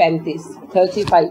35।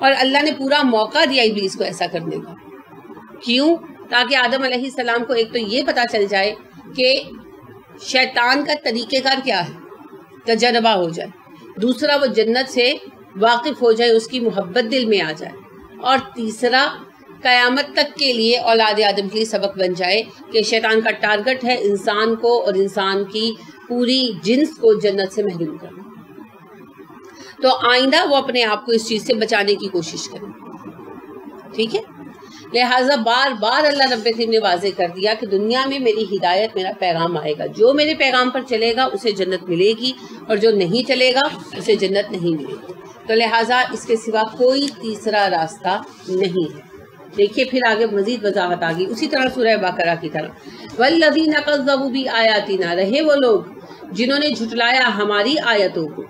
اور اللہ نے پورا موقع دیا ابلیس کو ایسا کرنے کا. کیوں؟ تاکہ آدم علیہ السلام کو ایک تو یہ پتا چل جائے کہ شیطان کا طریقہ کار کیا ہے، تجربہ ہو جائے. دوسرا وہ جنت سے واقف ہو جائے، اس کی محبت دل میں آ جائے. اور تیسرا قیامت تک کے لیے اولاد آدم کے لیے سبق بن جائے کہ شیطان کا ٹارگٹ ہے انسان کو اور انسان کی پوری جنس کو جنت سے محروم کرنا. تو آئندہ وہ اپنے آپ کو اس چیز سے بچانے کی کوشش کریں. ٹھیک ہے؟ لہٰذا بار بار اللہ رب العزت نے واضح کر دیا کہ دنیا میں میری ہدایت، میرا پیغام آئے گا، جو میرے پیغام پر چلے گا اسے جنت ملے گی، اور جو نہیں چلے گا اسے جنت نہیں ملے گی. تو لہٰذا اس کے سوا کوئی تیسرا راستہ نہیں ہے. دیکھیے پھر آگے مزید وضاحت آ گئی اسی طرح سورہ بقرہ کی طرح. والذین کذبوا بآیاتنا، رہے وہ لوگ جنہوں نے جھٹلایا ہماری آیتوں کو،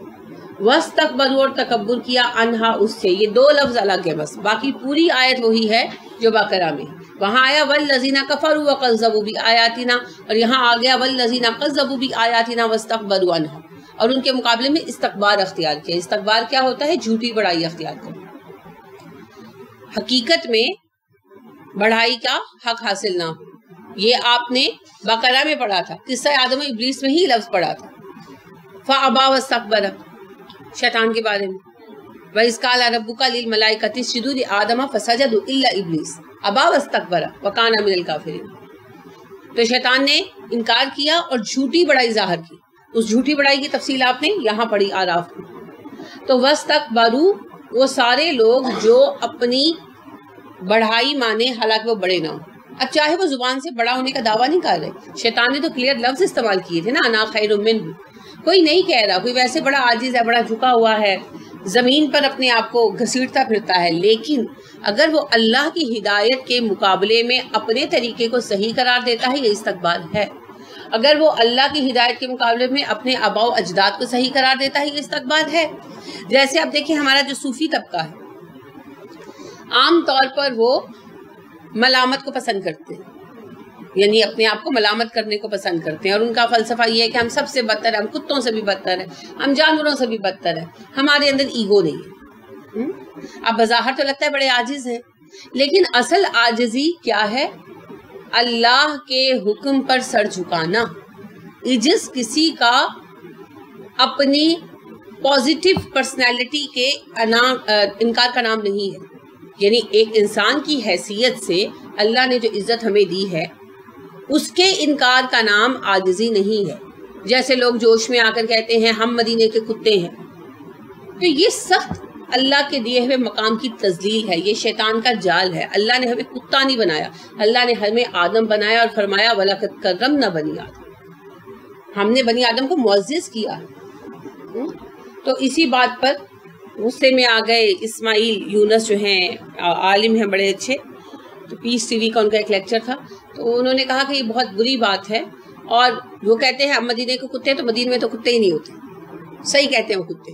واستکبروا، اور تکبر کیا، عنہا، اس سے. یہ دو لفظ الگ ہے بس، باقی پوری آیت وہی ہے جو بقرہ میں. وہاں آیا والذین کفروا وکذبوا بآیاتنا، اور یہاں آ گیا والذین کذبوا بآیاتنا واستکبروا عنہا، اور ان کے مقابلے میں استکبار اختیار کیا. استکبار کیا ہوتا ہے؟ جھوٹی بڑائی اختیار کرنا. حقیقت میں بڑھائی کا حق حاصل نہ ہو. یہ آپ نے بقرہ میں پڑھا تھا، قصہ آدم و ابلیس میں ہی لفظ پڑھا تھا. فابا واستکبر، شیطان کے بارے میں. وَإِذْ قَالَ رَبُّكَ لِلْمَلَائِكَةِ اسْجُدُوا لِآدَمَ فَسَجَدُوا إِلَّا إِبْلِيسَ أَبَىٰ وَاسْتَكْبَرَ وَكَانَ مِنَ الْكَافِرِينَ. تو شیطان نے انکار کیا اور جھوٹی بڑائی ظاہر کی. اس جھوٹی بڑائی کی تفصیل آپ نے یہاں پڑھی آراف میں. تو وَاسْتَكْبَرُوا، وہ سارے لوگ جو اپنی بڑھائی مانے حالانکہ وہ بڑے نہ ہوں. اب چاہے وہ زبان سے بڑا ہونے کا دعویٰ نہیں کر رہے، شیطان نے تو کلیئر لفظ استعمال کیے تھے نا، انا خیر منہ. کوئی نہیں کہہ رہا، کوئی ویسے بڑا عاجز ہے، بڑا جھکا ہوا ہے، زمین پر اپنے آپ کو گھسیٹتا پھرتا ہے، لیکن اگر وہ اللہ کی ہدایت کے مقابلے میں اپنے طریقے کو صحیح قرار دیتا ہے یہ استکبار ہے. اگر وہ اللہ کی ہدایت کے مقابلے میں اپنے آباء و اجداد کو صحیح قرار دیتا ہے یہ استکبار ہے. جیسے اب دیکھیں ہمارا جو صوفی طبقہ ہے، عام طور پر وہ ملامت کو پسند کرتے ہیں، یعنی اپنے آپ کو ملامت کرنے کو پسند کرتے ہیں، اور ان کا فلسفہ یہ ہے کہ ہم سب سے بدتر ہیں، ہم کتوں سے بھی بدتر ہیں، ہم جانوروں سے بھی بدتر ہیں، ہمارے اندر ایگو نہیں ہے. اب بظاہر تو لگتا ہے بڑے عاجز ہیں، لیکن اصل عاجزی کیا ہے؟ اللہ کے حکم پر سر جھکانا. عجز کسی کا اپنی پازیٹیو پرسنالٹی کے انکار کا نام نہیں ہے. یعنی ایک انسان کی حیثیت سے اللہ نے جو عزت ہمیں دی ہے اس کے انکار کا نام عاجزی نہیں ہے. جیسے لوگ جوش میں آ کر کہتے ہیں ہم مدینے کے کتے ہیں، تو یہ سخت اللہ کے دیے ہوئے مقام کی تذلیل ہے، یہ شیطان کا جال ہے. اللہ نے ہمیں کتا نہیں بنایا، اللہ نے ہمیں آدم بنایا اور فرمایا وَلَقَدْ كَرَّمْنَا بَنِي آدم، ہم نے بنی آدم کو معزز کیا. تو اسی بات پر غصے میں آ گئے اسماعیل یونس جو ہیں، عالم ہیں بڑے اچھے. تو پیس ٹی وی کا ان کا ایک لیکچر تھا، تو انہوں نے کہا کہ یہ بہت بری بات ہے، اور وہ کہتے ہیں ہم مدینے کے کتے، تو مدینے میں تو کتے ہی نہیں ہوتے. صحیح کہتے ہیں وہ کتے.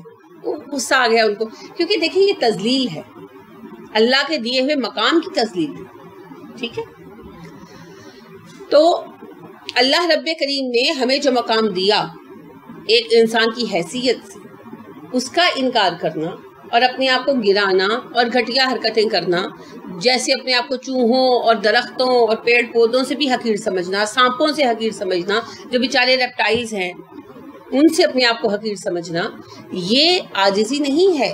غصہ آ گیا ان کو، کیونکہ دیکھیں یہ تذلیل ہے، اللہ کے دیے ہوئے مقام کی تذلیل ہے. ٹھیک ہے؟ تو اللہ رب کریم نے ہمیں جو مقام دیا ایک انسان کی حیثیت سے، اس کا انکار کرنا اور اپنے آپ کو گرانا اور گھٹیا حرکتیں کرنا، جیسے اپنے آپ کو چوہوں اور درختوں اور پیڑ پودوں سے بھی حقیر سمجھنا، سانپوں سے حقیر سمجھنا، جو بیچارے ریپٹائلز ہیں ان سے اپنے آپ کو حقیر سمجھنا، یہ عاجزی نہیں ہے.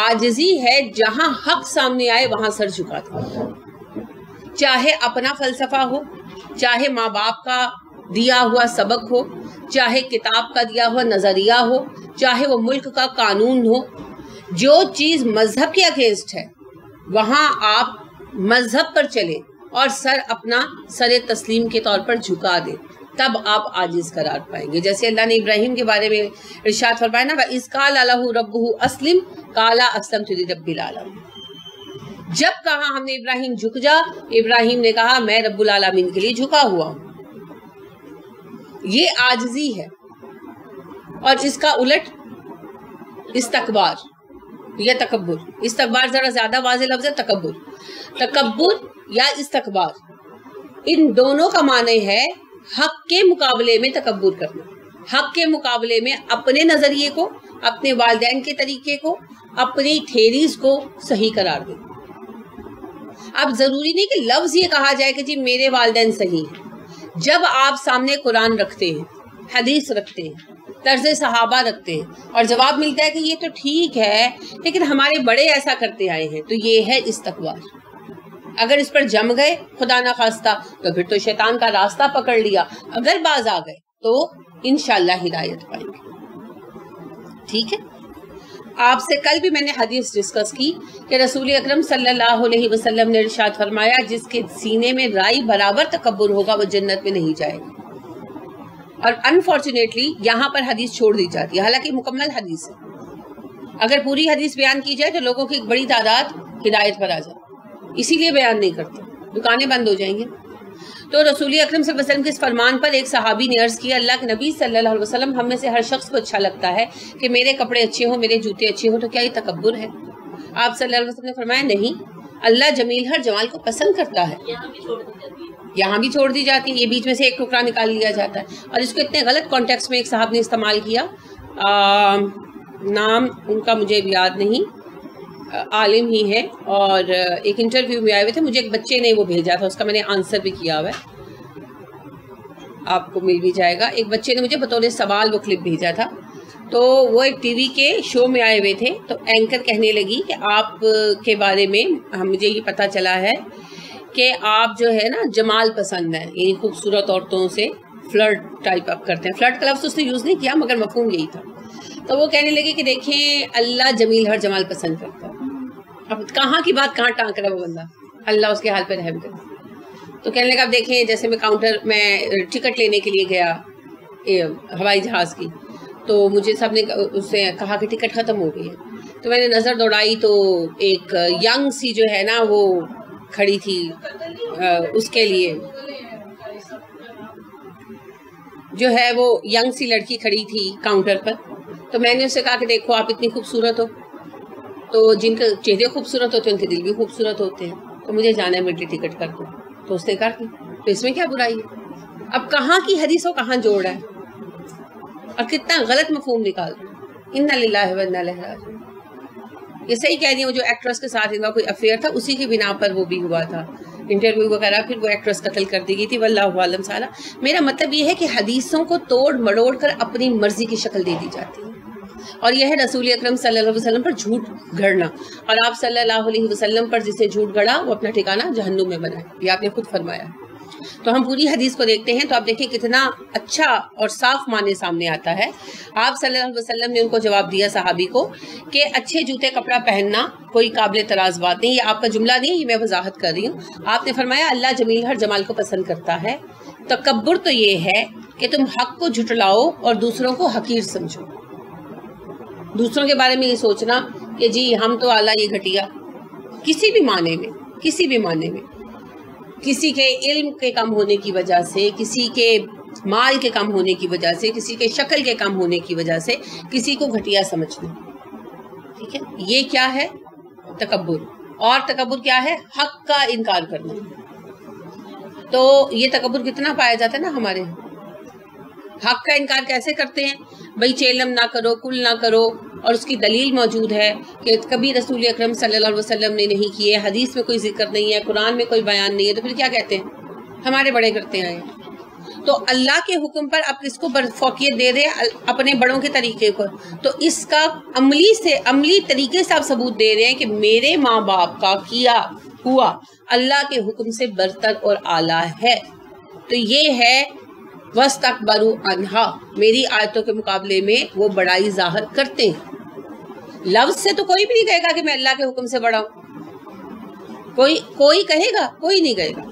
عاجزی ہے جہاں حق سامنے آئے وہاں سر جھکا دے، چاہے اپنا فلسفہ ہو، چاہے ماں باپ کا دیا ہوا سبق ہو، چاہے کتاب کا دیا ہوا نظریہ ہو، چاہے وہ ملک کا قانون ہو. جو چیز مذہب کے اگینسٹ ہے وہاں آپ مذہب پر چلیں اور اپنا سر تسلیم کے طور پر جھکا دیں، تب آپ عاجز قرار پائیں گے. جیسے اللہ نے ابراہیم کے بارے میں ارشاد فرمایا نا، وَإِذْ قَالَ لَهُ رَبُّهُ أَسْلِمْ قَالَ أَسْلَمْتُ لِرَبِّ الْعَالَمِينَ. جب کہا ہم نے ابراہیم جھک جا، ابراہیم نے کہا میں رب العالمین کے لیے جھکا ہوا ہوں. یہ عاجزی ہے. اور اس کا الٹ استکبار یا تکبر. استکبار ذرا زیادہ واضح لفظ ہے. تکبر یا استکبار، ان دونوں کا معنی ہے حق کے مقابلے میں تکبر کرنا. حق کے مقابلے میں اپنے نظریے کو، اپنے والدین کے طریقے کو، اپنی تھیریز کو صحیح قرار دیں. اب ضروری نہیں کہ لفظ یہ کہا جائے کہ جی میرے والدین صحیح ہیں. جب آپ سامنے قرآن رکھتے ہیں, حدیث رکھتے ہیں, طرز صحابہ رکھتے ہیں اور جواب ملتا ہے کہ یہ تو ٹھیک ہے لیکن ہمارے بڑے ایسا کرتے آئے ہیں, تو یہ ہے استکبار. اگر اس پر جم گئے خدا نہ خواستہ تو پھر تو شیطان کا راستہ پکڑ لیا. اگر باز آ گئے تو انشاءاللہ ہدایت پائیں گے. ٹھیک ہے. آپ سے کل بھی میں نے حدیث ڈسکس کی کہ رسول اکرم صلی اللہ علیہ وسلم نے ارشاد فرمایا جس کے سینے میں رائی برابر تکبر ہوگا وہ جنت میں نہیں جائے گا. اور انفارچونیٹلی یہاں پر حدیث چھوڑ دی جاتی ہے, حالانکہ مکمل حدیث ہے. اگر پوری حدیث بیان کی جائے تو لوگوں کی ایک بڑی تعداد ہدایت پر آ جائے, اسی لیے بیان نہیں کرتے, دکانیں بند ہو جائیں گے. تو رسول اکرم صلی اللہ علیہ وسلم کے اس فرمان پر ایک صحابی نے عرض کیا اللہ کے نبی صلی اللہ علیہ وسلم ہم میں سے ہر شخص کو اچھا لگتا ہے کہ میرے کپڑے اچھے ہوں, میرے جوتے اچھے ہوں, تو کیا یہ تکبر ہے؟ آپ صلی اللہ علیہ وسلم نے فرمایا نہیں, اللہ جمیل ہر جمال کو پسند کرتا ہے. یہاں بھی چھوڑ دی جاتی ہے, یہ بیچ میں سے ایک ٹکڑا نکال لیا جاتا ہے. اور اس کو اتنے غلط کانٹیکس میں ایک صاحب نے استعمال کیا, نام ان کا مجھے یاد نہیں, عالم ہی ہے, اور ایک انٹرویو میں آئے ہوئے تھے. مجھے ایک بچے نے وہ بھیجا تھا, اس کا میں نے آنسر بھی کیا ہوا ہے, آپ کو مل بھی جائے گا. ایک بچے نے مجھے بطور سوال وہ کلپ بھیجا تھا. تو وہ ایک ٹی وی کے شو میں آئے ہوئے تھے, تو اینکر کہنے لگی کہ آپ کے بارے میں مجھے یہ پتا چلا ہے کہ آپ جو ہے نا جمال پسند ہے, یعنی خوبصورت عورتوں سے فلرٹ ٹائپ اپ کرتے ہیں. فلرٹ کا لفظ اس نے یوز نہیں کیا مگر مفہوم یہی تھا. تو وہ کہنے لگے کہ دیکھیں اللہ جمیل ہر جمال پسند کرتا ہے. اب کہاں کی بات کہاں ٹانک رہا وہ بندہ, اللہ اس کے حال پہ رحم کرے. تو کہنے لگا اب دیکھیں جیسے میں کاؤنٹر میں ٹکٹ لینے کے لیے گیا ہوائی جہاز کی, تو مجھے سب نے اس سے کہا کہ ٹکٹ ختم ہو گئی ہے. تو میں نے نظر دوڑائی تو ایک ینگ سی جو ہے نا وہ کھڑی تھی, اس کے لیے جو ہے وہ ینگ سی لڑکی کھڑی تھی کاؤنٹر پر. تو میں نے اس سے کہا کہ دیکھو آپ اتنی خوبصورت ہو, تو جن کے چہرے خوبصورت ہوتے ہیں ان کے دل بھی خوبصورت ہوتے ہیں, تو مجھے جانا ہے میری ٹکٹ کر دو. تو اس نے کر دی, تو اس میں کیا برائی ہے؟ اب کہاں کی حدیث ہو کہاں جوڑ رہا ہے اور کتنا غلط مفہوم نکال رہا ہے. انا للہ و انا الیہ راجعون. یہ صحیح کہہ دیا, وہ جو ایکٹریس کے ساتھ ان کا کوئی افیئر تھا اسی کی بنا پر وہ بھی ہوا تھا, انٹرویو وغیرہ, پھر وہ ایکٹریس قتل کر دی گئی تھی. واللہ عالم سارا. میرا مطلب یہ ہے کہ حدیثوں کو توڑ مڑوڑ کر اپنی مرضی کی شکل دے دی جاتی ہے, اور یہ ہے رسول اکرم صلی اللہ علیہ وسلم پر جھوٹ گھڑنا. اور آپ صلی اللہ علیہ وسلم پر جسے جھوٹ گھڑا وہ اپنا ٹھکانہ جہنم میں بنائے, یہ آپ نے خود فرمایا. تو ہم پوری حدیث کو دیکھتے ہیں تو آپ دیکھیں کتنا اچھا اور صاف معنی سامنے آتا ہے. آپ صلی اللہ علیہ وسلم نے ان کو جواب دیا صحابی کو کہ اچھے جوتے کپڑا پہننا کوئی قابل اعتراض بات نہیں, یہ آپ کا جملہ نہیں ہے, یہ میں وضاحت کر رہی ہوں. آپ نے فرمایا اللہ جمیل ہر جمال کو پسند کرتا ہے. تکبر تو یہ ہے کہ تم حق کو جھٹلاؤ اور دوسروں کو حقیر سمجھو. دوسروں کے بارے میں یہ سوچنا کہ جی ہم تو اعلیٰ, یہ گھٹیا. کسی بھی معنی میں, کسی بھی معنی میں, کسی کے علم کے کم ہونے کی وجہ سے, کسی کے مال کے کم ہونے کی وجہ سے, کسی کے شکل کے کم ہونے کی وجہ سے کسی کو گھٹیا سمجھنا. ٹھیک ہے, یہ کیا ہے؟ تکبر. اور تکبر کیا ہے؟ حق کا انکار کرنا. تو یہ تکبر کتنا پایا جاتا ہے نا ہمارے یہاں. حق کا انکار کیسے کرتے ہیں؟ بھائی چیلم نہ کرو, کل نہ کرو, اور اس کی دلیل موجود ہے کہ کبھی رسول اکرم صلی اللہ علیہ وسلم نے نہیں کیے, حدیث میں کوئی ذکر نہیں ہے, قرآن میں کوئی بیان نہیں ہے, تو پھر کیا کہتے ہیں ہمارے بڑے کرتے آئے. تو اللہ کے حکم پر آپ اس کو فوقیت دے رہے اپنے بڑوں کے طریقے کو, تو اس کا عملی طریقے سے آپ ثبوت دے رہے ہیں کہ میرے ماں باپ کا کیا ہوا اللہ کے حکم سے برتر اور اعلیٰ ہے. تو یہ ہے وَاسْتَكْبَرُوا عَنْهَا, میری آیتوں کے مقابلے میں وہ بڑائی ظاہر کرتے ہیں. لفظ سے تو کوئی بھی نہیں کہے گا کہ میں اللہ کے حکم سے بڑا ہوں. کوئی کہے گا؟ کوئی نہیں کہے گا.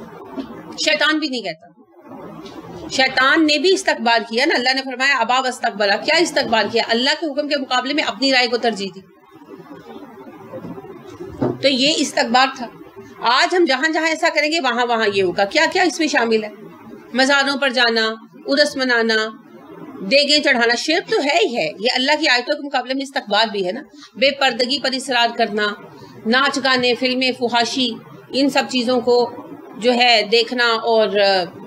شیطان بھی نہیں کہتا. شیطان نے بھی استکبار کیا نا. اللہ نے فرمایا ابا واستکبرا, کیا استکبار کیا؟ اللہ کے حکم کے مقابلے میں اپنی رائے کو ترجیح دی. تو یہ استکبار تھا. آج ہم جہاں جہاں ایسا کریں گے وہاں وہاں یہ ہوگا. کیا کیا اس میں شامل ہے؟ مزاروں پر جانا, عرس منانا, دیگیں چڑھانا, شرک تو ہے ہی ہے. یہ اللہ کی آیتوں کے مقابلے میں استکبار بھی ہے نا. بے پردگی پر اصرار کرنا, ناچ گانے, فلمیں, فحاشی, ان سب چیزوں کو جو ہے دیکھنا اور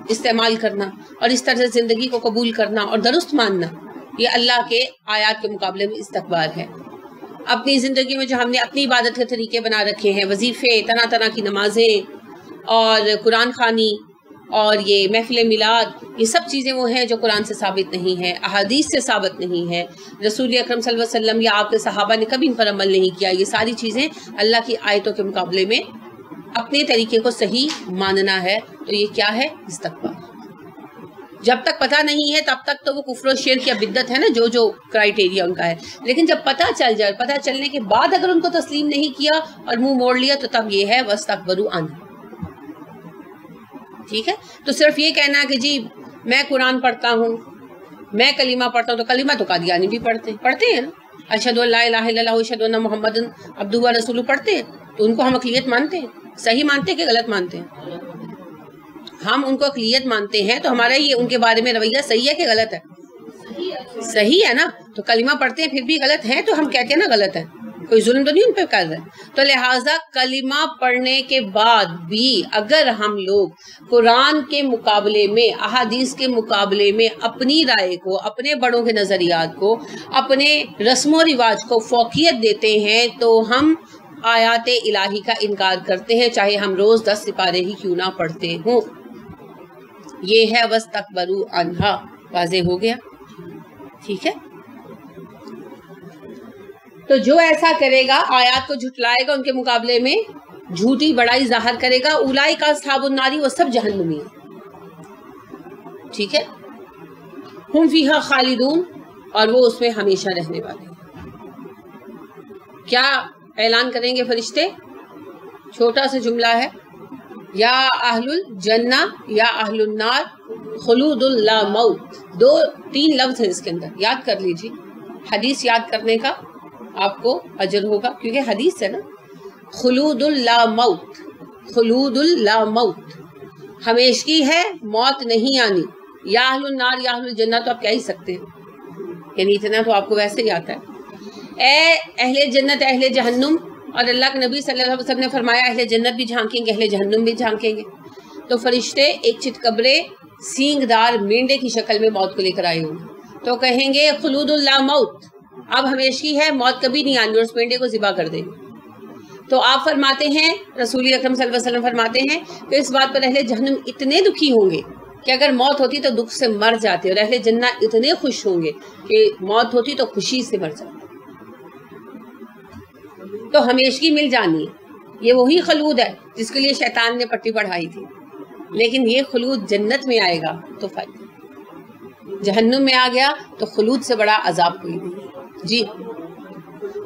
استعمال کرنا, اور اس طرح سے زندگی کو قبول کرنا اور درست ماننا, یہ اللہ کے آیات کے مقابلے میں استکبار ہے. اپنی زندگی میں جو ہم نے اپنی عبادت کے طریقے بنا رکھے ہیں، وظیفے، طرح طرح کی نمازیں اور قرآن خوانی اور یہ محفل میلاد، یہ سب چیزیں وہ ہیں جو قرآن سے ثابت نہیں ہیں، احادیث سے ثابت نہیں ہے، رسول اکرم صلی اللہ علیہ وسلم یا آپ کے صحابہ نے کبھی ان پر عمل نہیں کیا. یہ ساری چیزیں اللہ کی آیتوں کے مقابلے میں اپنے طریقے کو صحیح ماننا ہے. تو یہ کیا ہے؟ استکبار. جب تک پتہ نہیں ہے تب تک تو وہ کفر و شرک یا بدعت ہے نا، جو کرائٹیریا ان کا ہے. لیکن جب پتہ چل جائے، پتہ چلنے کے بعد اگر ان کو تسلیم نہیں کیا اور منہ موڑ لیا تو تب یہ ہے وَاسْتَكْبَرُوا عَنْهُ. ٹھیک ہے؟ تو صرف یہ کہنا کہ جی میں قرآن پڑھتا ہوں، میں کلمہ پڑھتا ہوں، تو کلمہ تو قادیانی بھی پڑھتے ہیں نا، اشہدو ان لا الہ الا اللہ اشہدو ان محمد عبدہ و رسولہ پڑھتے ہیں. تو ان کو ہم اقلیت مانتے ہیں. صحیح مانتے ہیں کہ غلط مانتے ہیں؟ ہم ان کو اقلیت مانتے ہیں. تو ہمارا یہ ان کے بارے میں رویہ صحیح ہے کہ غلط ہے؟ صحیح ہے نا. تو کلمہ پڑھتے ہیں پھر بھی غلط ہیں تو ہم کہتے ہیں نا غلط ہے، کوئی ظلم تو نہیں ان پہ کر رہے. تو لہٰذا کلمہ پڑھنے کے بعد بھی اگر ہم لوگ قرآن کے مقابلے میں، احادیث کے مقابلے میں اپنی رائے کو، اپنے بڑوں کے نظریات کو، اپنے رسم و رواج کو فوقیت دیتے ہیں تو ہم آیات الہی کا انکار کرتے ہیں، چاہے ہم روز 10 سپارے ہی کیوں نہ پڑھتے ہوں. یہ ہے وَاسْتَكْبَرُوا عَنْهَا. واضح ہو گیا؟ ٹھیک ہے. تو جو ایسا کرے گا، آیات کو جھٹلائے گا، ان کے مقابلے میں جھوٹی بڑائی ظاہر کرے گا، اولئک اصحاب النار، وہ سب جہنمی ہیں. ٹھیک ہے. ہم فیہا خالدون، اور وہ اس میں ہمیشہ رہنے والے ہیں. کیا اعلان کریں گے فرشتے؟ چھوٹا سا جملہ ہے، یا اہل الجنہ یا اہل النار خلود لا موت. 2-3 لفظ ہیں اس کے اندر، یاد کر لیجیے. حدیث یاد کرنے کا آپ کو اجر ہوگا کیونکہ حدیث ہے نا. خلود لا موت، خلود لا موت، ہمیشگی ہے، موت نہیں آنی. یا اہل النار یا اہل الجنہ تو آپ کہہ ہی سکتے ہیں، یعنی اتنا تو آپ کو ویسے ہی آتا ہے. اے اہل جنت اہل جہنم، اور اللہ کے نبی صلی اللہ علیہ وسلم نے فرمایا اہل جنت بھی جھانکیں گے، اہل جہنم بھی جھانکیں گے. تو فرشتے ایک چتکبرے سینگ دار مینڈے کی شکل میں موت کو لے کر آئے ہوں گے تو کہیں گے خلود اللہ موت، اب ہمیشگی ہے، موت کبھی نہیں آنی، اور اس مینڈے کو ذبح کر دیں گے. تو آپ فرماتے ہیں، رسول اکرم صلی اللہ علیہ وسلم فرماتے ہیں کہ اس بات پر اہل جہنم اتنے دکھی ہوں گے کہ اگر موت ہوتی تو دکھ سے مر جاتے، اور اہل جنت اتنے خوش ہوں گے کہ موت ہوتی تو خوشی سے مر جاتے. تو ہمیشگی مل جانی ہے. یہ وہی خلود ہے جس کے لیے شیطان نے پٹی پڑھائی تھی. لیکن یہ خلود جنت میں آئے گا تو فائدہ، جہنم میں آ گیا تو خلود سے بڑا عذاب کوئی نہیں. جی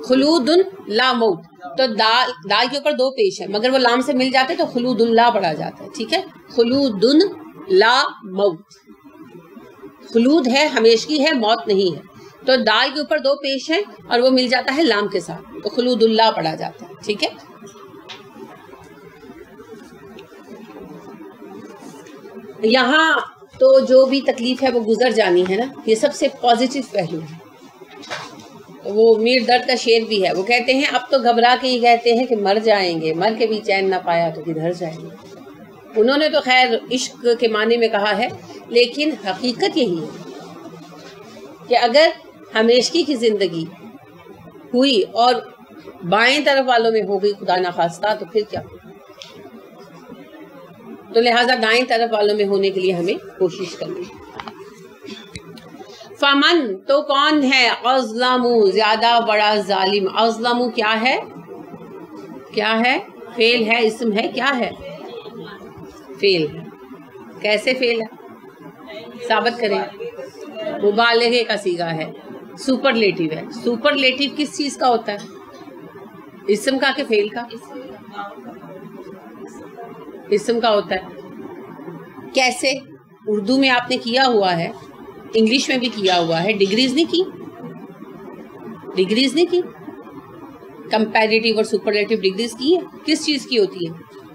خلود لا موت. تو دال کے اوپر 2 پیش ہے، مگر وہ لام سے مل جاتے تو خلود اللہ پڑھا جاتا ہے. ٹھیک ہے. خلود لا موت، خلود ہے، ہمیشگی ہے، موت نہیں ہے. تو دال کے اوپر 2 پیش ہیں اور وہ مل جاتا ہے لام کے ساتھ تو خلود اللہ پڑھا جاتا ہے. ٹھیک ہے. یہاں تو جو بھی تکلیف ہے وہ گزر جانی ہے نا، یہ سب سے پازیٹیو پہلو ہے. وہ میر درد کا شعر بھی ہے، وہ کہتے ہیں اب تو گھبرا کے ہی کہتے ہیں کہ مر جائیں گے، مر کے بھی چین نہ پایا تو کدھر جائیں گے. انہوں نے تو خیر عشق کے معنی میں کہا ہے، لیکن حقیقت یہی ہے کہ اگر ہمیشگی کی زندگی ہوئی اور بائیں طرف والوں میں ہو گئی خدا نخواستہ تو پھر کیا. تو لہٰذا دائیں طرف والوں میں ہونے کے لیے ہمیں کوشش کرنی. فمن تو کون ہے، اظلم زیادہ بڑا ظالم. اظلم کیا ہے؟ کیا ہے؟ فعل ہے، اسم ہے، کیا ہے؟ فعل ہے. کیسے فعل ہے؟ ثابت کریں. مبالغے کا صیغہ ہے، سپرلیٹیو ہے. سپرلیٹیو کس چیز کا ہوتا ہے؟ اسم کا کہ فعل کا؟ اسم کا ہوتا ہے. کیسے؟ اردو میں آپ نے کیا ہوا ہے، انگلش میں بھی کیا ہوا ہے. ڈگریز نہیں کی، ڈگریز نہیں کی. کمپیریٹیو اور سپرلیٹیو ڈگریز کی ہے. کس چیز کی ہوتی ہے؟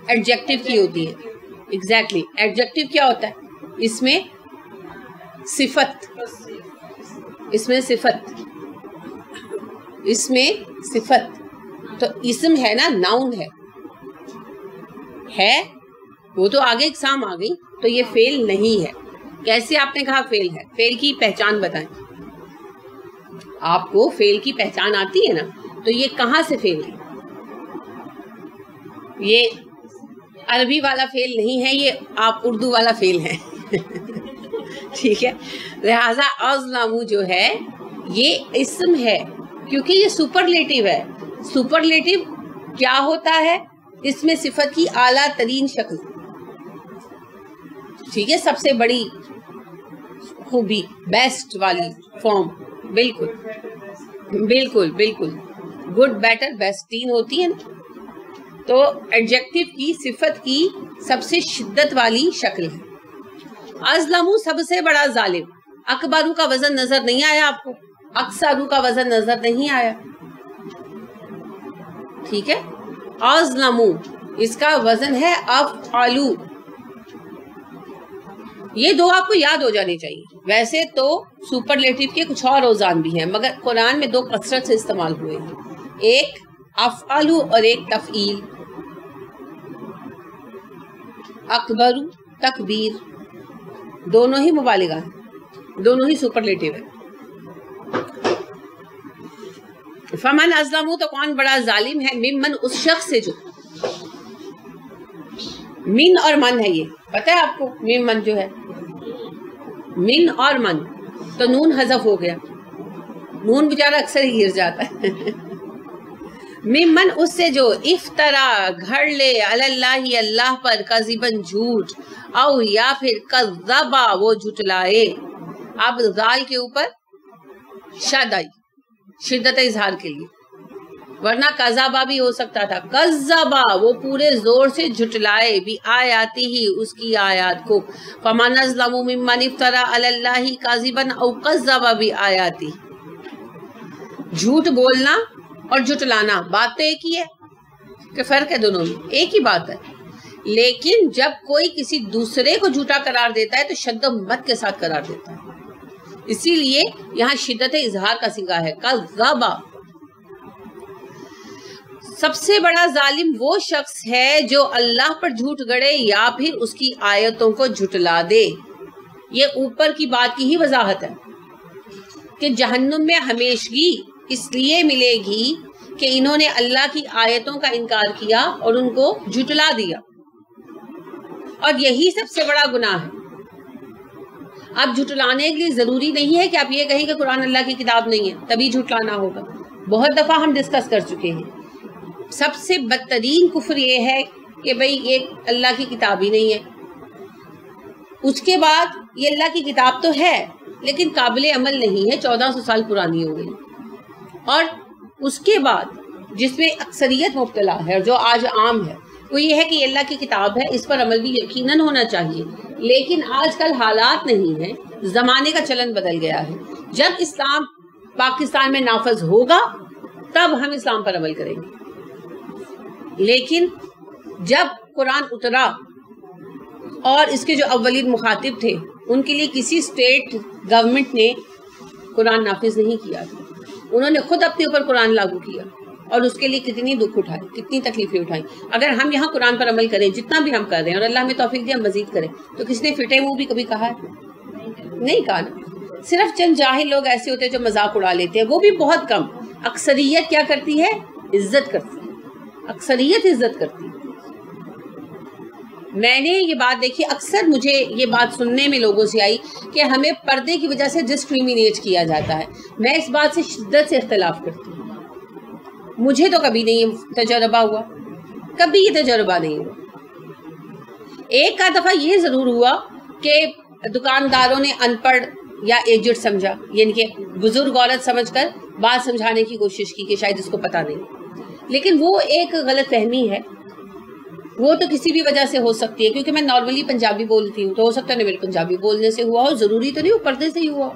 ایڈجیکٹیو کی ہوتی ہے. ایگزیکٹلی. ایڈجیکٹیو کیا ہوتا ہے؟ اس میں صفت، اس میں صفت، اس میں صفت. تو اسم ہے نا، ناؤن ہے وہ تو آگے اقسام آ گئی. تو یہ فعل نہیں ہے. کیسے آپ نے کہا فعل ہے؟ فعل کی پہچان بتائیں. آپ کو فعل کی پہچان آتی ہے نا. تو یہ کہاں سے فعل ہے؟ یہ عربی والا فعل نہیں ہے، یہ آپ اردو والا فعل ہے ٹھیک ہے. لہذا اظلموا جو ہے یہ اسم ہے کیونکہ یہ سپرلیٹو ہے. سپرلیٹو کیا ہوتا ہے؟ اس میں صفت کی اعلیٰ ترین شکل، ٹھیک ہے، سب سے بڑی خوبی، بیسٹ والی فارم. بالکل بالکل بالکل، گڈ بیٹر بیسٹ تین ہوتی ہے نا. تو ایڈجیکٹو کی صفت کی سب سے شدت والی شکل ہے. اظلموا سب سے بڑا ظالم. اکبرو کا وزن نظر نہیں آیا آپ کو؟ اکثرو کا وزن نظر نہیں آیا، ٹھیک ہے. اظلموا اس کا وزن ہے افعلو. یہ دو آپ کو یاد ہو جانے چاہیے. ویسے تو سپرلیٹو کے کچھ اور اوزان بھی ہیں مگر قرآن میں دو کثرت سے استعمال ہوئے ہیں، ایک افعلو اور ایک تفعیل. اکبرو تکبیر دونوں ہی مبالغہ ہیں، دونوں ہی سپرلیٹو ہے. فمن اظلموا تو کون بڑا ظالم ہے، ممن اس شخص سے جو، من اور من ہے، یہ پتہ ہے آپ کو. ممن جو ہے من اور من تو نون حذف ہو گیا، نون بیچارہ اکثر ہی گر جاتا ہے ممن اس سے جو افطرا گھڑ لے علی اللہ اللہ پر کذبن جھوٹ، او یا پھر کذبا وہ جھٹلائے. اب ذال کے اوپر شد آئی شدت اظہار کے لیے، ورنہ کذبا بھی ہو سکتا تھا. کذبا وہ پورے زور سے جھٹلائے، بھی آیاتی ہی اس کی آیات کو. فمن اظلم ممن افترا علی اللہ کذبا او کذب بآیاتی. جھوٹ بولنا اور جھٹلانا بات تو ایک ہی ہے کہ فرق ہے دونوں میں، ایک ہی بات ہے. لیکن جب کوئی کسی دوسرے کو جھوٹا قرار دیتا ہے تو شد و مد کے ساتھ قرار دیتا ہے، اسی لیے یہاں شدت اظہار کا صیغہ ہے کذبا. سب سے بڑا ظالم وہ شخص ہے جو اللہ پر جھوٹ گڑے یا پھر اس کی آیتوں کو جھٹلا دے. یہ اوپر کی بات کی ہی وضاحت ہے کہ جہنم میں ہمیشگی اس لیے ملے گی کہ انہوں نے اللہ کی آیتوں کا انکار کیا اور ان کو جھٹلا دیا، اور یہی سب سے بڑا گناہ ہے. اب جھٹلانے کے لیے ضروری نہیں ہے کہ آپ یہ کہیں کہ قرآن اللہ کی کتاب نہیں ہے تبھی جھٹلانا ہوگا. بہت دفعہ ہم ڈسکس کر چکے ہیں. سب سے بدترین کفر یہ ہے کہ بھئی یہ اللہ کی کتاب ہی نہیں ہے. اس کے بعد یہ اللہ کی کتاب تو ہے لیکن قابل عمل نہیں ہے، 1400 سال پرانی ہو گئی. اور اس کے بعد جس میں اکثریت مبتلا ہے اور جو آج عام ہے وہ یہ ہے کہ یہ اللہ کی کتاب ہے، اس پر عمل بھی یقیناً ہونا چاہیے. لیکن آج کل حالات نہیں ہیں، زمانے کا چلن بدل گیا ہے. جب اسلام پاکستان میں نافذ ہوگا تب ہم اسلام پر عمل کریں گے. لیکن جب قرآن اترا اور اس کے جو اولین مخاطب تھے ان کے لیے کسی اسٹیٹ گورنمنٹ نے قرآن نافذ نہیں کیا تھا. انہوں نے خود اپنے اوپر قرآن لاگو کیا اور اس کے لیے کتنی دکھ اٹھائے، کتنی تکلیفیں اٹھائیں. اگر ہم یہاں قرآن پر عمل کریں جتنا بھی ہم کر رہے ہیں اور اللہ ہمیں توفیق دے ہم مزید کریں تو کس نے فٹے منہ بھی کبھی کہا ہے؟ نہیں کہا نا. صرف چند جاہل لوگ ایسے ہوتے ہیں جو مذاق اڑا لیتے ہیں، وہ بھی بہت کم. اکثریت کیا کرتی ہے؟ عزت کرتی ہے. اکثریت عزت کرتی ہے. میں نے یہ بات دیکھی، اکثر مجھے یہ بات سننے میں لوگوں سے آئی کہ ہمیں پردے کی وجہ سے ڈسکریمنیٹ کیا جاتا ہے. میں اس بات سے شدت سے اختلاف کرتی ہوں. مجھے تو کبھی نہیں تجربہ ہوا، کبھی یہ تجربہ نہیں ہوا. ایک آدھ دفعہ یہ ضرور ہوا کہ دکانداروں نے ان پڑھ یا ایجڈ سمجھا، یعنی کہ بزرگ عورت سمجھ کر بات سمجھانے کی کوشش کی کہ شاید اس کو پتہ نہیں. لیکن وہ ایک غلط فہمی ہے. وہ تو کسی بھی وجہ سے ہو سکتی ہے، کیونکہ میں نارملی پنجابی بولتی ہوں تو ہو سکتا ہے میرے پنجابی بولنے سے ہوا ہو، ضروری تو نہیں وہ پردے سے ہی ہوا ہو.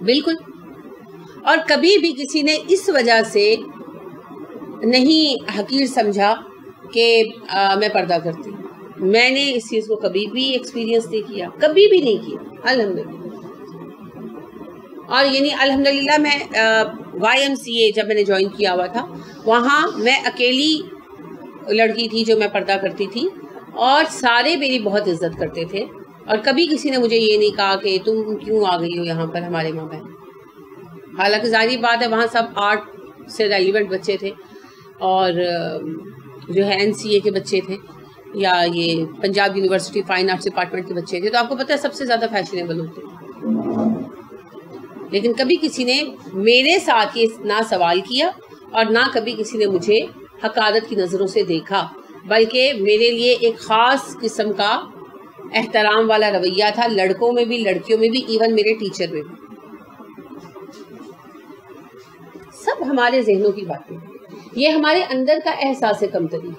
بالکل. اور کبھی بھی کسی نے اس وجہ سے نہیں حقیر سمجھا کہ میں پردہ کرتی ہوں. میں نے اس چیز کو کبھی بھی ایکسپیرینس نہیں کیا، کبھی بھی نہیں کیا الحمدللہ. اور یعنی الحمدللہ میں YMCA جب میں نے جوائن کیا ہوا تھا وہاں میں اکیلی لڑکی تھی جو میں پردہ کرتی تھی اور سارے میری بہت عزت کرتے تھے اور کبھی کسی نے مجھے یہ نہیں کہا کہ تم کیوں آ گئی ہو یہاں پر ہمارے ماں بہن. حالانکہ ظاہری بات ہے وہاں سب آرٹ سے ریلیونٹ بچے تھے اور جو ہے NCA کے بچے تھے یا یہ Punjab University fine arts department کے بچے تھے، تو آپ کو پتہ ہے سب سے زیادہ فیشنیبل ہوتے ہیں. لیکن کبھی کسی نے میرے ساتھ یہ نہ سوال کیا اور نہ کبھی کسی نے مجھے حقارت کی نظروں سے دیکھا، بلکہ میرے لیے ایک خاص قسم کا احترام والا رویہ تھا، لڑکوں میں بھی لڑکیوں میں بھی، ایون میرے ٹیچر میں بھی. سب ہمارے ذہنوں کی باتیں، یہ ہمارے اندر کا احساس کمتری.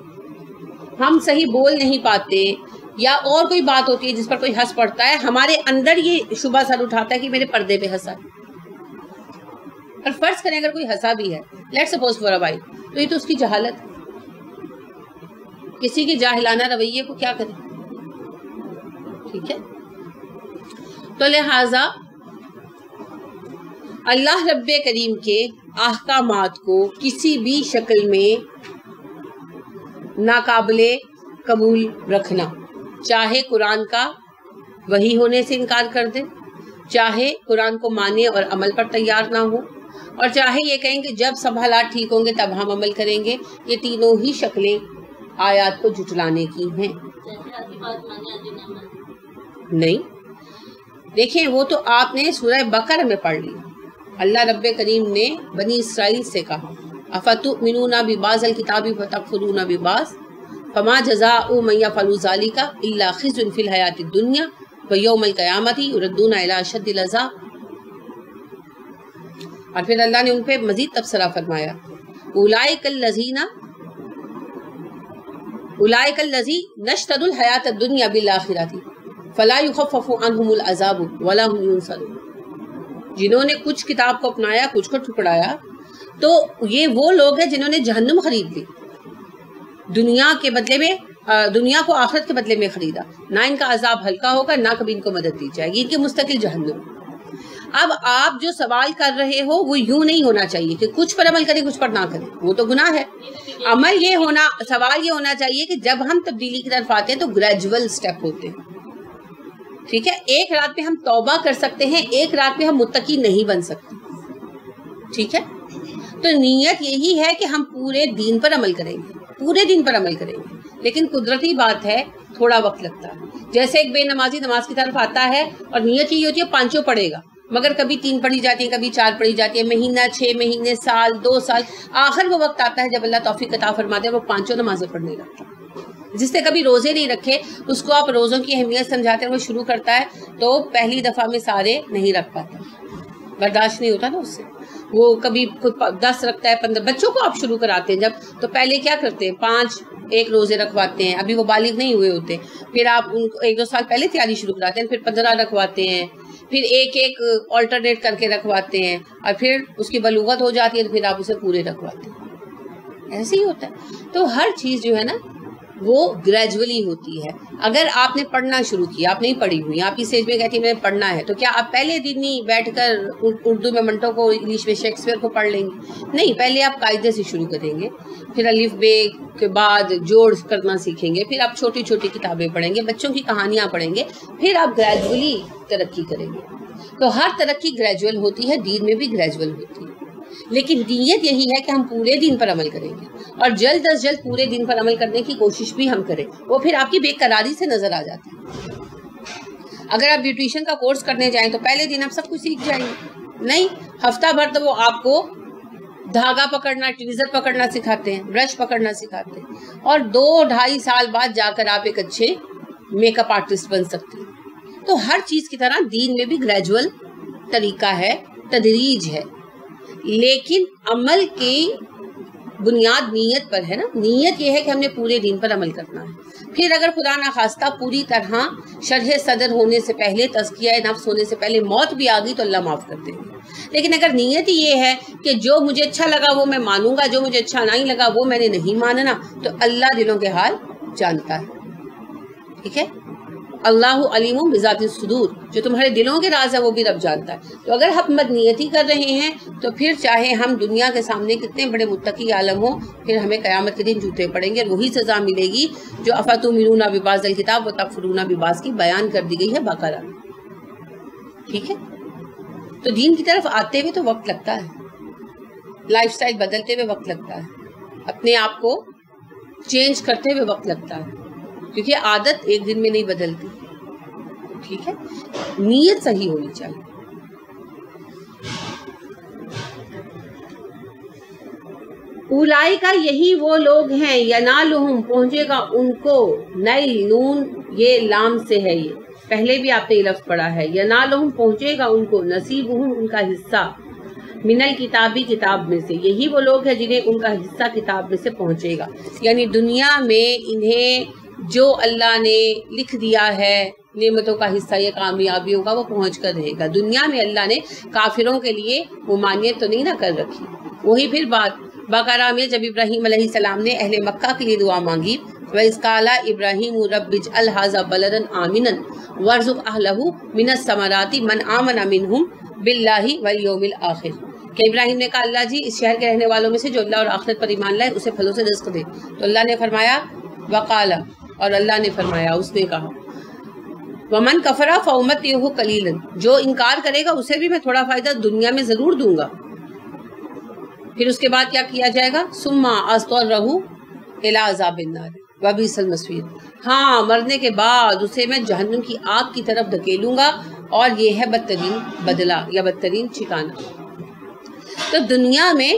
ہم صحیح بول نہیں پاتے یا اور کوئی بات ہوتی ہے جس پر کوئی ہنس پڑتا ہے، ہمارے اندر یہ شبہ سر اٹھاتا ہے کہ میرے پردے پہ ہنسا. اور فرض کریں اگر کوئی ہنسا بھی ہے، let's suppose for a while, تو یہ تو اس کی جہالت. کسی کے جاہلانہ رویے کو کیا کریں؟ ٹھیک ہے. تو لہذا اللہ رب کریم کے احکامات کو کسی بھی شکل میں ناقابل قبول رکھنا، چاہے قرآن کا وحی ہونے سے انکار کر دیں، چاہے قرآن کو مانے اور عمل پر تیار نہ ہو، اور چاہے یہ کہیں کہ جب سب حالات ٹھیک ہوں گے تب ہم عمل کریں گے، یہ تینوں ہی شکلیں آیات کو جھٹلانے کی ہیں. نہیں، دیکھیں وہ تو آپ نے سورہ بقرہ میں پڑھ لی. اللہ رب کریم نے بنی اسرائیل سے کہا افتؤمنون ببعض الکتاب وتکفرون ببعض فما جزاء من یفعل ذلک الا خزی فی الحیاۃ الدنیا ویوم القیامۃ یردون الی اشد العذاب. اور پھر اللہ نے ان پہ مزید تبصرہ فرمایا اولئک الذین اشتروا الحیاۃ الدنیا بالآخرۃ فلا یخفف عنہم العذاب ولا هم ینصرون. جنہوں نے کچھ کتاب کو اپنایا کچھ کو ٹھکرایا، تو یہ وہ لوگ ہیں جنہوں نے جہنم خرید لی، دنیا کے بدلے میں، دنیا کو آخرت کے بدلے میں خریدا. نہ ان کا عذاب ہلکا ہوگا، نہ کبھی ان کو مدد دی جائے گی، ان کے مستقل جہنم. اب آپ جو سوال کر رہے ہو وہ یوں نہیں ہونا چاہیے کہ کچھ پر عمل کریں کچھ پر نہ کریں، وہ تو گناہ ہے. عمل یہ ہونا، سوال یہ ہونا چاہیے کہ جب ہم تبدیلی کی طرف آتے ہیں تو گریجول سٹیپ ہوتے ہیں. ٹھیک ہے، ایک رات میں ہم توبہ کر سکتے ہیں، ایک رات میں ہم متقی نہیں بن سکتے. ٹھیک ہے، تو نیت یہی ہے کہ ہم پورے دین پر عمل کریں گے، پورے دین پر عمل کریں گے. لیکن قدرتی بات ہے تھوڑا وقت لگتا ہے. جیسے ایک بے نمازی نماز کی طرف آتا ہے اور نیت یہی ہوتی ہے پانچوں پڑھے گا، مگر کبھی 3 پڑھی جاتی ہیں، کبھی 4 پڑھی جاتی ہے، مہینہ 6 مہینے، سال 2 سال، آخر وہ وقت آتا ہے جب اللہ توفیق عطا فرماتے ہیں وہ 5 نمازیں پڑھنے لگتا ہے. جس نے کبھی روزے نہیں رکھے اس کو آپ روزوں کی اہمیت سمجھاتے ہیں، وہ شروع کرتا ہے تو پہلی دفعہ میں سارے نہیں رکھ پاتا، برداشت نہیں ہوتا نا اس سے. وہ کبھی 10 رکھتا ہے، 15. بچوں کو آپ شروع کراتے ہیں جب، تو پہلے کیا کرتے ہیں 5 روزے رکھواتے ہیں، ابھی وہ بالغ نہیں ہوئے ہوتے. پھر آپ ان کو 1-2 سال پہلے تیاری شروع کراتے ہیں، پھر 15 رکھواتے ہیں، پھر ایک آلٹرنیٹ کر کے رکھواتے ہیں، اور پھر اس کی بلوغت ہو جاتی ہے تو پھر آپ اسے پورے رکھواتے ہیں. ایسے ہی ہوتا ہے. تو ہر چیز جو ہے نا وہ گریجولی ہوتی ہے. اگر آپ نے پڑھنا شروع کیا، آپ نہیں پڑھی ہوئی، آپ اس ایج میں کہتی ہیں میں نے پڑھنا ہے، تو کیا آپ پہلے دن ہی بیٹھ کر اردو میں منٹو کو، انگلش میں شیکسپیئر کو پڑھ لیں گے؟ نہیں، پہلے آپ قاعدے سے شروع کریں گے، پھر الف بے کے بعد جوڑ کرنا سیکھیں گے، پھر آپ چھوٹی چھوٹی کتابیں پڑھیں گے، بچوں کی کہانیاں پڑھیں گے، پھر آپ گریجولی ترقی کریں گے. تو ہر ترقی گریجول ہوتی ہے، دین میں بھی گریجول ہوتی ہے. لیکن نیت یہی ہے کہ ہم پورے دین پر عمل کریں گے، اور جلد از جلد پورے دین پر عمل کرنے کی کوشش بھی ہم کریں. وہ پھر آپ کی بے قراری سے نظر آ جاتی ہے. اگر آپ بیوٹیشین کا کورس کرنے جائیں تو پہلے دن آپ سب کچھ سیکھ جائیں گے؟ نہیں، ہفتہ بھر تو وہ آپ کو دھاگا پکڑنا، ٹویزر پکڑنا سکھاتے ہیں، برش پکڑنا سکھاتے ہیں، اور 2-2.5 سال بعد جا کر آپ ایک اچھے میک اپ آرٹسٹ بن سکتے ہیں. تو ہر چیز کی طرح دین میں بھی گریجول طریقہ ہے، تدریج ہے. لیکن عمل کی بنیاد نیت پر ہے نا. نیت یہ ہے کہ ہم نے پورے دین پر عمل کرنا ہے. پھر اگر خدا نخواستہ پوری طرح شرح صدر ہونے سے پہلے، تزکیہ نفس ہونے سے پہلے موت بھی آ گئی تو اللہ معاف کر دیں گے. لیکن اگر نیت ہی یہ ہے کہ جو مجھے اچھا لگا وہ میں مانوں گا، جو مجھے اچھا نہیں لگا وہ میں نے نہیں ماننا، تو اللہ دلوں کے حال جانتا ہے. ٹھیک ہے، اللہ علیم بذات الصدور، جو تمہارے دلوں کے راز ہے وہ بھی رب جانتا ہے. تو اگر ہم بدنیتی کر رہے ہیں تو پھر چاہے ہم دنیا کے سامنے کتنے بڑے متقی عالم ہوں، پھر ہمیں قیامت کے دن جوتے پڑیں گے، اور وہی سزا ملے گی جو افتؤمنون ببعض الکتاب وتکفرون ببعض کی بیان کر دی گئی ہے بقرہ. ٹھیک ہے، تو دین کی طرف آتے ہوئے تو وقت لگتا ہے، لائف سٹائل بدلتے ہوئے وقت لگتا ہے، اپنے آپ کو چینج کرتے ہوئے وقت لگتا ہے، کیونکہ عادت ایک دن میں نہیں بدلتی، ٹھیک ہے، نیت صحیح ہونی چاہیے۔ اولئک یہی وہ لوگ ہیں، ینالہم پہنچے گا ان کو، نیل نون یہ لام سے ہے، یہ پہلے بھی آپ نے یہ لفظ پڑھا ہے، ینالہم پہنچے گا ان کو، نصیبہم ان کا حصہ، من الکتابی کتاب میں سے، یہی وہ لوگ ہیں جنہیں ان کا حصہ کتاب میں سے پہنچے گا، یعنی دنیا میں انہیں جو اللہ نے لکھ دیا ہے نعمتوں کا حصہ، یہ کامیابیوں کا، وہ پہنچ کر رہے گا۔ دنیا میں اللہ نے کافروں کے لیے ممانعت تو نہیں نہ کر رکھی۔ وہی پھر بات بقرہ میں جب ابراہیم علیہ السلام نے اہل مکہ کے لیے دعا مانگی، وَإِذْ قَالَ إِبْرَاهِيمُ رَبِّ اجْعَلْ هَٰذَا بَلَدًا آمِنًا وَارْزُقْ أَهْلَهُ مِنَ الثَّمَرَاتِ مَنْ آمَنَ مِنْهُمْ بِاللَّهِ وَالْيَوْمِ الْآخِرِ، کہ ابراہیم نے کہا اللہ جی اس شہر کے رہنے والوں میں سے جو اللہ اور آخرت پر ایمان لائے اسے پھلوں سے رزق دے، تو اللہ نے فرمایا وقال، اور اللہ نے فرمایا، اس نے کہا وَمَنْ كَفَرَ فَأُمَتِّعُهُ قَلِيلًا، جو انکار کرے گا اسے بھی میں تھوڑا فائدہ دنیا میں ضرور دوں گا۔ پھر اس کے بعد کیا کیا جائے گا؟ ثُمَّ أَضْطَرَّهُ إِلَىٰ عَذَابِ النَّارِ وَبِئْسَ الْمَصِيرُ، ہاں مرنے کے بعد اسے میں جہنم کی آگ کی طرف دھکیلوں گا، اور یہ ہے بدترین بدلہ یا بدترین ٹھکانہ۔ تو دنیا میں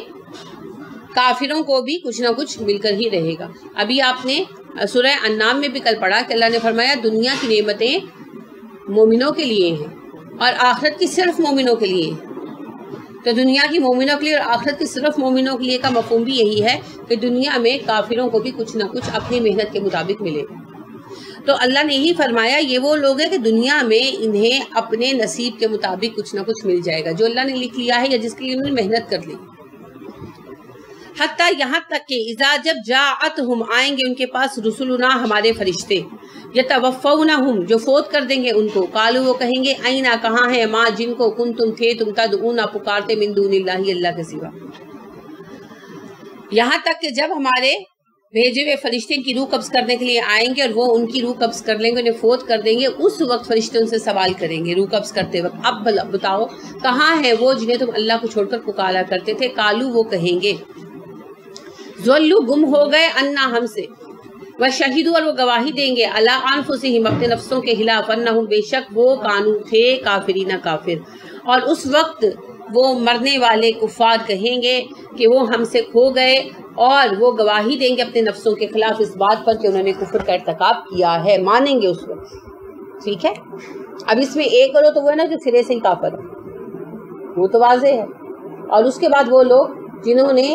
کافروں کو بھی کچھ نہ کچھ مل کر ہی رہے گا۔ ابھی آپ نے سورہ انعام میں بھی کل پڑھا کہ اللہ نے فرمایا دنیا کی نعمتیں مومنوں کے لیے ہیں اور آخرت کی صرف مومنوں کے لیے ہیں۔ تو دنیا کی مومنوں کے لیے اور آخرت کی صرف مومنوں کے لیے کا مفہوم بھی یہی ہے کہ دنیا میں کافروں کو بھی کچھ نہ کچھ اپنی محنت کے مطابق ملے گا۔ تو اللہ نے یہی فرمایا یہ وہ لوگ ہیں کہ دنیا میں انہیں اپنے نصیب کے مطابق کچھ نہ کچھ مل جائے گا، جو اللہ نے لکھ لیا ہے یا جس کے لیے انہوں نے محنت کر لی۔ حتیٰ یہاں تک کہ اذا جب جاءتہم آئیں گے ان کے پاس رسولنا ہمارے فرشتے، یتوفونہم جو فوت کر دیں گے ان کو، قالوا وہ کہیں گے اینا کہاں ہے ما جن کو کنتم تھے تم تدعونا پکارتے من دون اللہ اللہ کے سوا۔ یہاں تک کہ جب ہمارے بھیجے ہوئے فرشتے ان کی روح قبض کرنے کے لیے آئیں گے اور وہ ان کی روح قبض کر لیں گے، انہیں فوت کر دیں گے، اس وقت فرشتے ان سے سوال کریں گے روح قبض کرتے وقت، اب بتاؤ کہاں ہے وہ جنہیں تم اللہ کو چھوڑ کر پکارا کرتے تھے؟ قالوا وہ کہیں گے ضلوا گم ہو گئے انا ہم سے، وشہدوا اور وہ گواہی دیں گے علی انفسہم اپنے نفسوں کے خلاف، انہم بے شک وہ کانو تھے کافرین کافر، اور اس وقت وہ مرنے والے کفار کہیں گے کہ وہ ہم سے کھو گئے، اور وہ گواہی دیں گے اپنے نفسوں کے خلاف اس بات پر کہ انہوں نے کفر کا ارتکاب کیا ہے، مانیں گے اس وقت۔ ٹھیک ہے، اب اس میں ایک کرو تو وہ ہے نا جو سرے سے ہی کافر ہے، وہ تو واضح ہے، اور اس کے بعد وہ لوگ جنہوں نے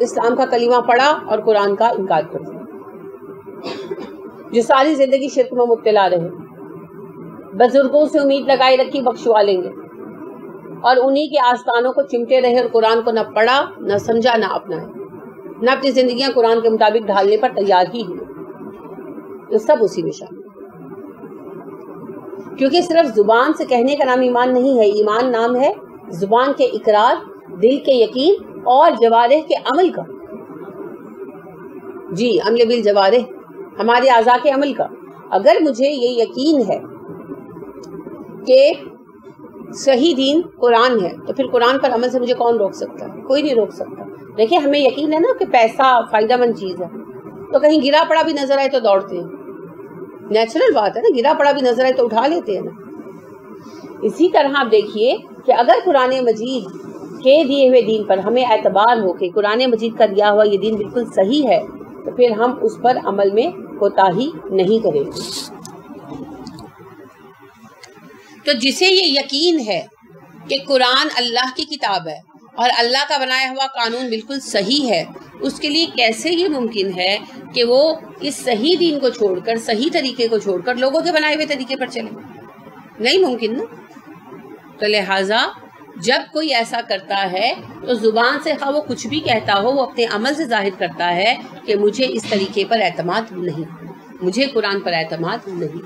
اسلام کا کلمہ پڑھا اور قرآن کا انکار کر دیا، جو ساری زندگی شرک میں مبتلا رہے، بزرگوں سے امید لگائی رکھی بخشوا لیں گے، اور انہی کے آستانوں کو چمٹے رہے اور قرآن کو نہ پڑھا نہ سمجھا نہ اپنایا، نہ اپنی زندگیاں قرآن کے مطابق ڈھالنے پر تیار ہی ہوئے، تو سب اسی میں شامل۔ کیونکہ صرف زبان سے کہنے کا نام ایمان نہیں ہے، ایمان نام ہے زبان کے اقرار، دل کے یقین اور جوارح کے عمل کا۔ جی، عمل بالجوارح، ہمارے اعضاء کے عمل کا۔ اگر مجھے یہ یقین ہے کہ صحیح دین قرآن ہے تو پھر قرآن پر عمل سے مجھے کون روک سکتا ہے؟ کوئی نہیں روک سکتا۔ دیکھیں ہمیں یقین ہے نا کہ پیسہ فائدہ مند چیز ہے، تو کہیں گرا پڑا بھی نظر آئے تو دوڑتے ہیں، نیچرل بات ہے نا، گرا پڑا بھی نظر آئے تو اٹھا لیتے ہیں نا۔ اسی طرح آپ دیکھیے کہ اگر قرآن مجید کے دیے ہوئے دین پر ہمیں اعتبار ہو کہ قرآن مجید کا دیا ہوا یہ دین بالکل صحیح ہے، تو پھر ہم اس پر عمل میں کوتاہی نہیں کریں گے۔ تو جسے یہ یقین ہے کہ قرآن اللہ کی کتاب ہے اور اللہ کا بنایا ہوا قانون بالکل صحیح ہے، اس کے لیے کیسے یہ ممکن ہے کہ وہ اس صحیح دین کو چھوڑ کر، صحیح طریقے کو چھوڑ کر لوگوں کے بنائے ہوئے طریقے پر چلے؟ نہیں ممکن نا۔ تو لہٰذا جب کوئی ایسا کرتا ہے تو زبان سے خواہ وہ کچھ بھی کہتا ہو، وہ اپنے عمل سے ظاہر کرتا ہے کہ مجھے اس طریقے پر اعتماد نہیں، مجھے قرآن پر اعتماد نہیں۔